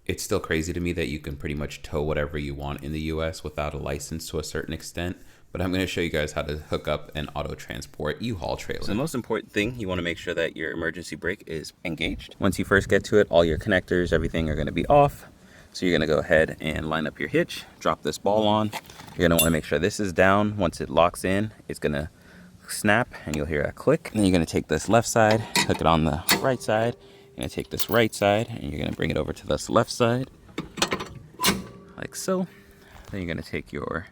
It's still crazy to me that you can pretty much tow whatever you want in the US without a license to a certain extent. But I'm going to show you guys how to hook up an auto transport U-Haul trailer. So the most important thing, you want to make sure that your emergency brake is engaged. Once you first get to it, all your connectors, everything are going to be off. So you're going to go ahead and line up your hitch, drop this ball on. You're going to want to make sure this is down. Once it locks in, it's going to snap and you'll hear a click. And then you're going to take this left side, hook it on the right side. You're going to take this right side and you're going to bring it over to this left side, like so. Then you're going to take your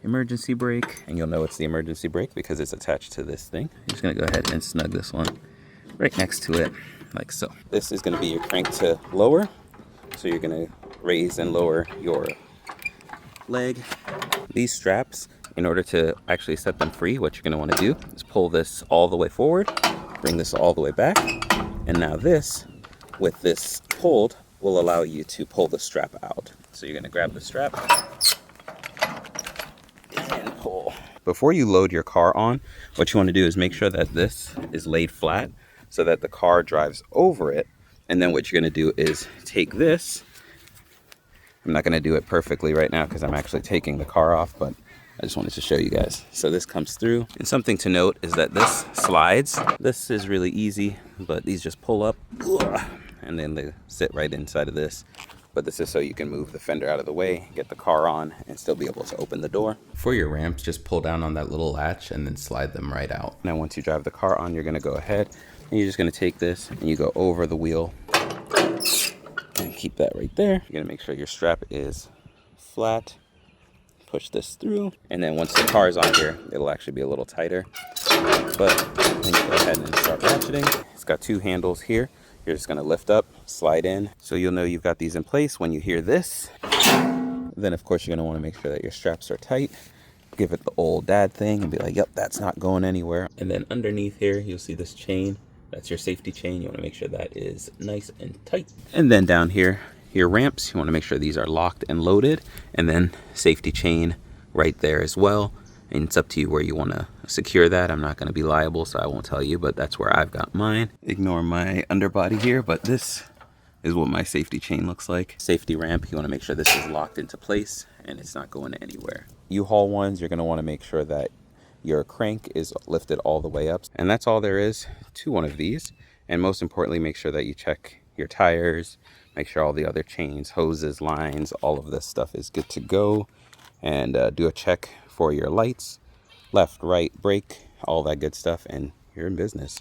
emergency brake, and you'll know it's the emergency brake because it's attached to this thing. You're just going to go ahead and snug this one right next to it, like so. This is going to be your crank to lower. So you're going to raise and lower your leg. These straps, in order to actually set them free, what you're going to want to do is pull this all the way forward, bring this all the way back, and now this, with this pulled, will allow you to pull the strap out. So you're going to grab the strap and pull. Before you load your car on, what you want to do is make sure that this is laid flat so that the car drives over it. And then what you're going to do is take this. I'm not going to do it perfectly right now because I'm actually taking the car off, but I just wanted to show you guys. So this comes through. And something to note is that this slides. This is really easy, but these just pull up and then they sit right inside of this. But this is so you can move the fender out of the way, get the car on, and still be able to open the door. For your ramps, just pull down on that little latch and then slide them right out. Now once you drive the car on, you're going to go ahead and you're just going to take this and you go over the wheel and keep that right there. You're going to make sure your strap is flat. Push this through, and then once the car is on here, it'll actually be a little tighter. But then you go ahead and start ratcheting. It's got two handles here. You're just going to lift up, slide in. So you'll know you've got these in place when you hear this. Then of course you're going to want to make sure that your straps are tight. Give it the old dad thing and be like, yep, that's not going anywhere. And then underneath here, you'll see this chain. That's your safety chain. You want to make sure that is nice and tight. And then down here, your ramps, you want to make sure these are locked and loaded, and then safety chain right there as well. And it's up to you where you want to secure that. I'm not going to be liable, so I won't tell you, but that's where I've got mine. Ignore my underbody here, but this is what my safety chain looks like. Safety ramp, you want to make sure this is locked into place and it's not going anywhere. U-Haul ones, you're going to want to make sure that your crank is lifted all the way up. And that's all there is to one of these. And most importantly, make sure that you check your tires, make sure all the other chains, hoses, lines, all of this stuff is good to go. And do a check for your lights, left, right, brake, all that good stuff, and you're in business.